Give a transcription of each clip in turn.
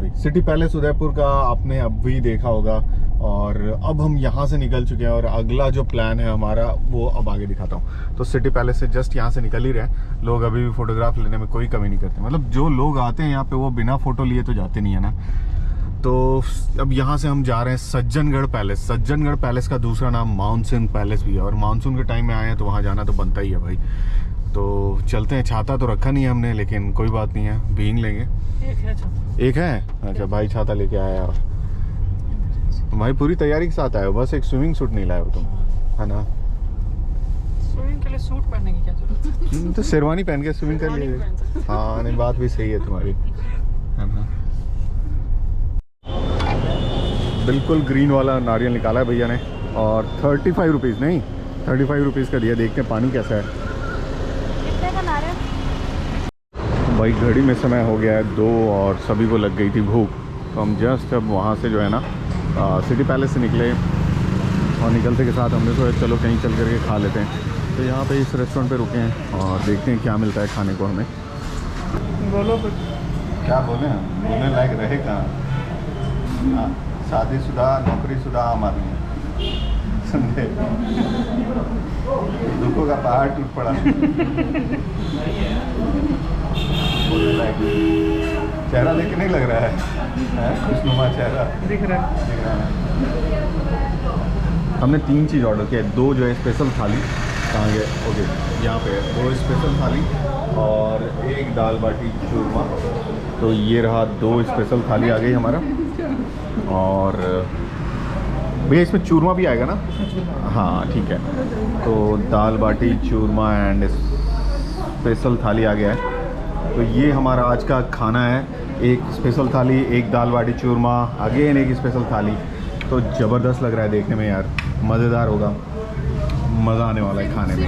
Sorry city palace Udaipur का आपने अब भी देखा होगा। और अब हम यहाँ से निकल चुके हैं और अगला जो प्लान है हमारा वो अब आगे दिखाता हूँ। तो सिटी पैलेस से जस्ट यहाँ से निकल ही रहे हैं। लोग अभी भी फोटोग्राफ लेने में कोई कमी नहीं करते, मतलब जो लोग आते हैं यहाँ पे वो बिना फोटो लिए तो जाते नहीं है ना। तो अब यहाँ से हम जा रहे हैं सज्जनगढ़ पैलेस। सज्जनगढ़ पैलेस का दूसरा नाम मानसून पैलेस भी है, और मानसून के टाइम में आए हैं तो वहाँ जाना तो बनता ही है भाई। तो चलते हैं। छाता तो रखा नहीं है हमने, लेकिन कोई बात नहीं है, भींग लेंगे। एक है अच्छा भाई छाता लेके आया यार। भाई पूरी तैयारी के साथ आए हो, बस एक स्विमिंग सूट नहीं लाए हो तुम, है ना? स्विमिंग के लिए सूट पहनने की क्या जरूरत है? तो शेरवानी पहन के स्विमिंग कर लिए। हाँ नहीं बात भी सही है तुम्हारी, है ना? बिल्कुल ग्रीन वाला नारियल निकाला है भैया ने, और 35 रुपीज़ नहीं 35 रुपीज़ का दिया। देखते हैं पानी कैसा है। कितने का नारियल? भाई घड़ी में समय हो गया है 2 और सभी को लग गई थी भूख। तो हम जस्ट अब वहाँ से जो है ना सिटी पैलेस से निकले, और निकलते के साथ हमने सोचा चलो कहीं चल करके खा लेते हैं। तो यहाँ पे इस रेस्टोरेंट पे रुके हैं और देखते हैं क्या मिलता है खाने को हमें। बोलो कुछ। क्या बोले हम, बोलने लायक रहे कहाँ। शादीशुदा नौकरीशुदा आम आदमी समझे, दुखों का पहाड़ टूट पड़ा। बोलने लायक चेहरा देख के नहीं लग रहा है खुशनुमा चेहरा दिख रहा है। हमने 3 चीज़ ऑर्डर किया। 2 जो है स्पेशल थाली, कहाँ गए, ओके यहाँ पे 2 स्पेशल थाली और 1 दाल बाटी चूरमा। तो ये रहा 2 स्पेशल थाली आ गई हमारा। और भैया इसमें चूरमा भी आएगा ना? हाँ ठीक है। तो दाल बाटी चूरमा एंड स्पेशल थाली आ गया है। तो ये हमारा आज का खाना है। 1 स्पेशल थाली, 1 दाल बाटी चूरमा, अगेन 1 स्पेशल थाली। तो ज़बरदस्त लग रहा है देखने में यार, मज़ेदार होगा, मज़ा आने वाला है खाने में।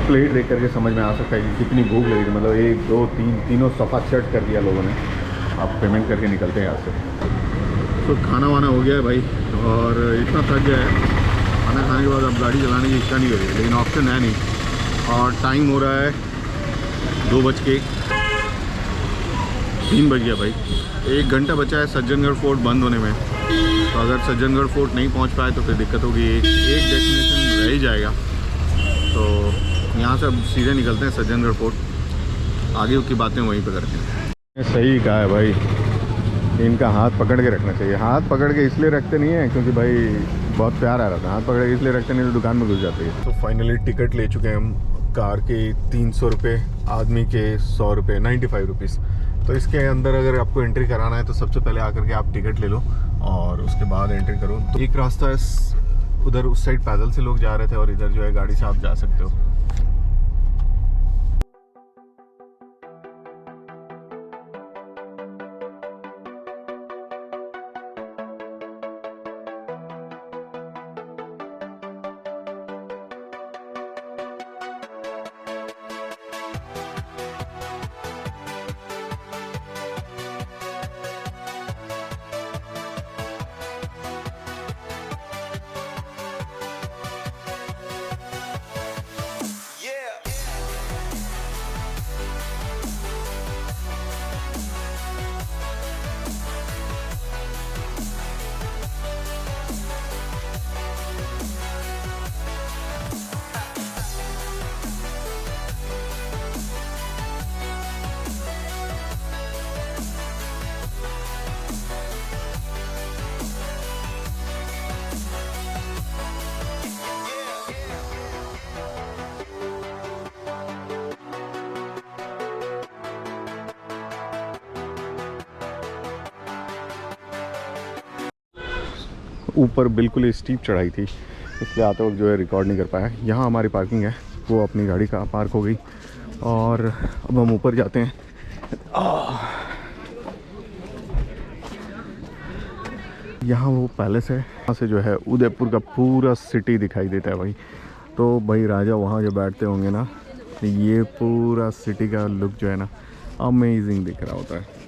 प्लेट देख करके समझ में आ सकता है कि कितनी भूख लगी थी। मतलब 1 2 3 तीनों सफ़ा चट कर दिया लोगों ने। अब पेमेंट करके निकलते हैं यहाँ से। तो खाना वाना हो गया है भाई, और इतना थक गया है खाना खाने के बाद। अब गाड़ी चलाने की इच्छा नहीं हो रही है, लेकिन ऑप्शन है नहीं। और टाइम हो रहा है 3 बज गया भाई। 1 घंटा बचा है सज्जनगढ़ फोर्ट बंद होने में। तो अगर सज्जनगढ़ फोर्ट नहीं पहुंच पाए तो फिर दिक्कत होगी। एक डेस्टिनेशन रह ही जाएगा। तो यहाँ से अब सीधे निकलते हैं सज्जनगढ़ फोर्ट, आगे की बातें वहीं पे करते हैं। सही कहा है भाई, इनका हाथ पकड़ के रखना चाहिए। हाथ पकड़ के इसलिए रखते नहीं है क्योंकि भाई बहुत प्यार आ रहा था, हाथ पकड़ के इसलिए रखते नहीं तो दुकान में घुस जाते हैं। तो फाइनली टिकट ले चुके हैं हम। कार के 300 रुपये, आदमी के 100 रुपये, 95 रुपीज़। तो इसके अंदर अगर आपको एंट्री कराना है तो सबसे पहले आकर के आप टिकट ले लो और उसके बाद एंट्री करो। तो एक रास्ता है उधर, उस साइड पैदल से लोग जा रहे थे, और इधर जो है गाड़ी से आप जा सकते हो। ऊपर बिल्कुल स्टीप चढ़ाई थी, इसलिए आते वक्त जो है रिकॉर्ड नहीं कर पाया। यहाँ हमारी पार्किंग है, वो अपनी गाड़ी का पार्क हो गई। और अब हम ऊपर जाते हैं। यहाँ वो पैलेस है, यहाँ से जो है उदयपुर का पूरा सिटी दिखाई देता है भाई। तो भाई राजा वहाँ जो बैठते होंगे ना, ये पूरा सिटी का लुक जो है ना अमेजिंग दिख रहा होता है।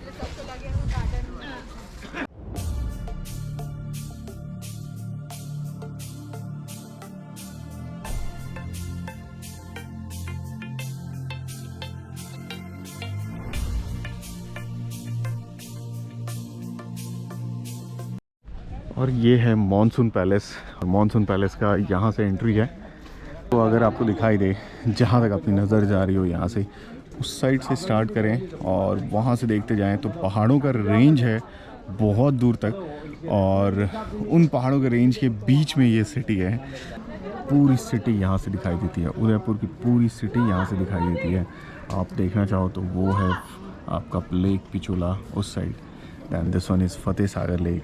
और ये है मॉनसून पैलेस, और मॉनसून पैलेस का यहाँ से एंट्री है। तो अगर आपको दिखाई दे, जहाँ तक अपनी नज़र जा रही हो, यहाँ से उस साइड से स्टार्ट करें और वहाँ से देखते जाएं तो पहाड़ों का रेंज है बहुत दूर तक, और उन पहाड़ों के रेंज के बीच में ये सिटी है। पूरी सिटी यहाँ से दिखाई देती है, उदयपुर की पूरी सिटी यहाँ से दिखाई देती है। आप देखना चाहो तो वो है आपका लेक पिछोला उस side, then this one is Fateh Sagar lake.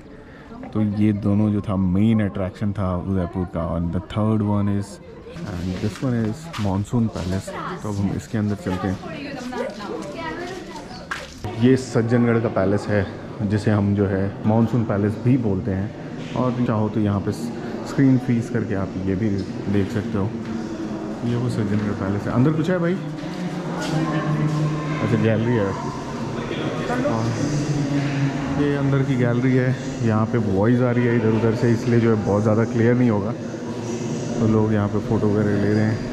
तो ये दोनों जो था मेन अट्रैक्शन था उदयपुर का। And the third one is and this one is monsoon palace. तो अब हम इसके अंदर चलते हैं। ये सज्जनगढ़ का पैलेस है, जिसे हम जो है मॉनसून पैलेस भी बोलते हैं। और चाहो तो यहाँ पे स्क्रीन फ्रीज करके आप ये भी देख सकते हो। ये वो सज्जनगढ़ पैलेस है। अंदर कुछ है भाई? अच्छा, गैलरी है। ये अंदर की गैलरी है। यहाँ पे वॉइस आ रही है इधर उधर से, इसलिए जो है बहुत ज़्यादा क्लियर नहीं होगा। तो लोग यहाँ पे फ़ोटो वगैरह ले रहे हैं।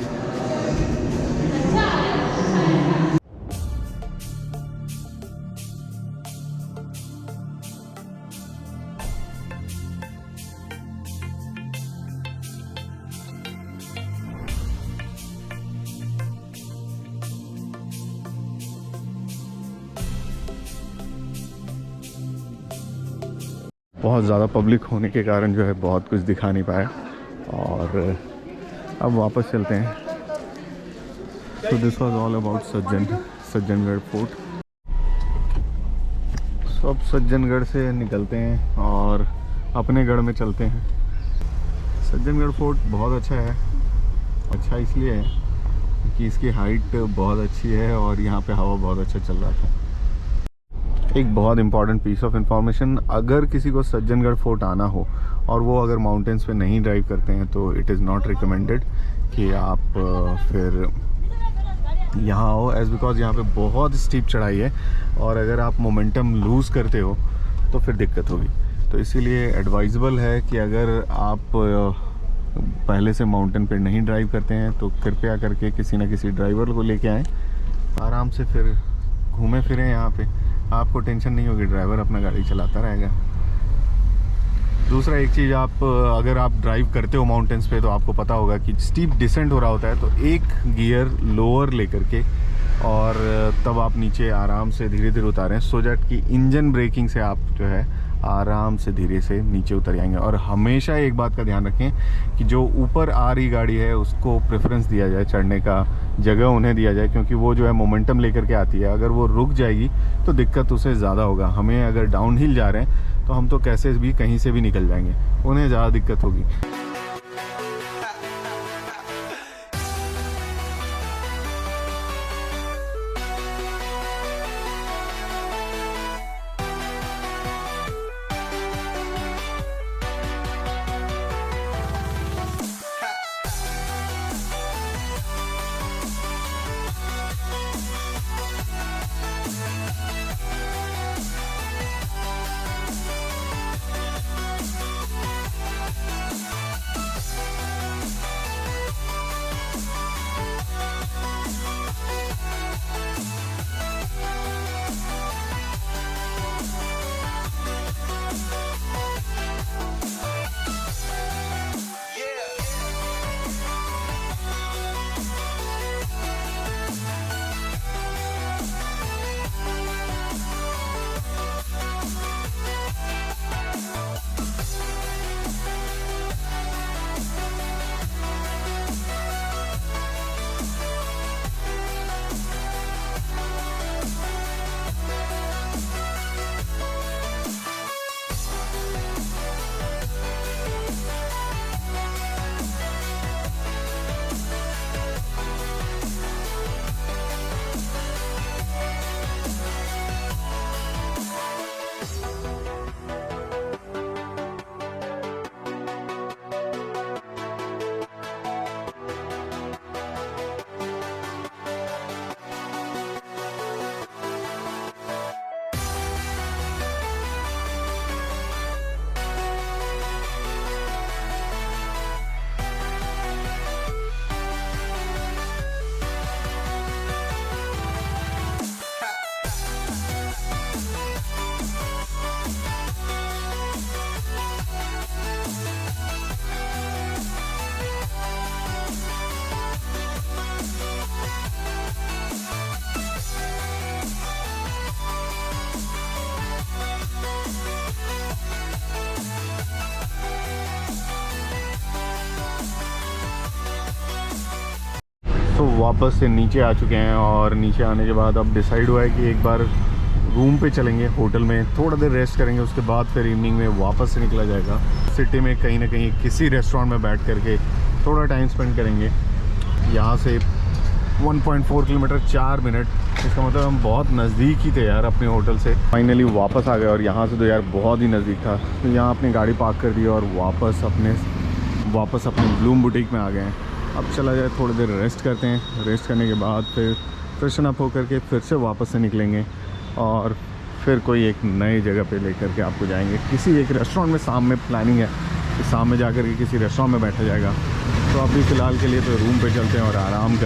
बहुत ज़्यादा पब्लिक होने के कारण जो है बहुत कुछ दिखा नहीं पाया, और अब वापस चलते हैं। So this was all about Sajjangarh fort. So अब सज्जनगढ़ से निकलते हैं और अपने गढ़ में चलते हैं। सज्जनगढ़ फोर्ट बहुत अच्छा है। अच्छा इसलिए है क्योंकि इसकी हाइट बहुत अच्छी है और यहाँ पे हवा बहुत अच्छा चल रहा था। एक बहुत इंपॉर्टेंट पीस ऑफ इंफॉर्मेशन, अगर किसी को सज्जनगढ़ फोर्ट आना हो और वो अगर माउंटेन्स पे नहीं ड्राइव करते हैं तो इट इज़ नॉट रिकमेंडेड कि आप फिर यहाँ आओ, एज बिकॉज यहाँ पे बहुत स्टीप चढ़ाई है और अगर आप मोमेंटम लूज़ करते हो तो फिर दिक्कत होगी। तो इसीलिए एडवाइजेबल है कि अगर आप पहले से माउंटेन पे नहीं ड्राइव करते हैं तो कृपया करके किसी न किसी ड्राइवर को लेके आएँ, आराम से फिर घूमें फिरें यहाँ पे। आपको टेंशन नहीं होगी, ड्राइवर अपना गाड़ी चलाता रहेगा। दूसरा एक चीज़, आप अगर आप ड्राइव करते हो माउंटेन्स पे तो आपको पता होगा कि स्टीप डिसेंट हो रहा होता है, तो एक गियर लोअर लेकर के और तब आप नीचे आराम से धीरे धीरे उतारें, सो दैट कि इंजन ब्रेकिंग से आप जो है आराम से धीरे से नीचे उतर जाएंगे। और हमेशा एक बात का ध्यान रखें कि जो ऊपर आ रही गाड़ी है उसको प्रेफरेंस दिया जाए, चढ़ने का जगह उन्हें दिया जाए, क्योंकि वो जो है मोमेंटम लेकर के आती है। अगर वो रुक जाएगी तो दिक्कत उसे ज़्यादा होगा। हमें अगर डाउन हिल जा रहे हैं तो हम तो कैसे भी कहीं से भी निकल जाएंगे, उन्हें ज़्यादा दिक्कत होगी। वापस से नीचे आ चुके हैं और नीचे आने के बाद अब डिसाइड हुआ है कि एक बार रूम पे चलेंगे, होटल में थोड़ा देर रेस्ट करेंगे, उसके बाद फिर इवनिंग में वापस से निकला जाएगा। सिटी में कहीं ना कहीं किसी रेस्टोरेंट में बैठ करके थोड़ा टाइम स्पेंड करेंगे। यहाँ से 1.4 किलोमीटर 4 मिनट, इसका मतलब हम बहुत नज़दीक ही थे यार अपने होटल से। फाइनली वापस आ गए और यहाँ से तो यार बहुत ही नज़दीक था, तो यहाँ अपनी गाड़ी पार्क कर दी और वापस अपने ब्लूम बुटीक में आ गए हैं। अब चला जाए, थोड़ी देर रेस्ट करते हैं, रेस्ट करने के बाद फिर फ्रेशन अप होकर के फिर से वापस से निकलेंगे और फिर कोई एक नई जगह पे लेकर के आपको जाएंगे। किसी एक रेस्टोरेंट में शाम में प्लानिंग है कि शाम में जाकर के किसी रेस्टोरेंट में बैठा जाएगा। तो अभी फ़िलहाल के लिए तो रूम पे चलते हैं और आराम करते हैं।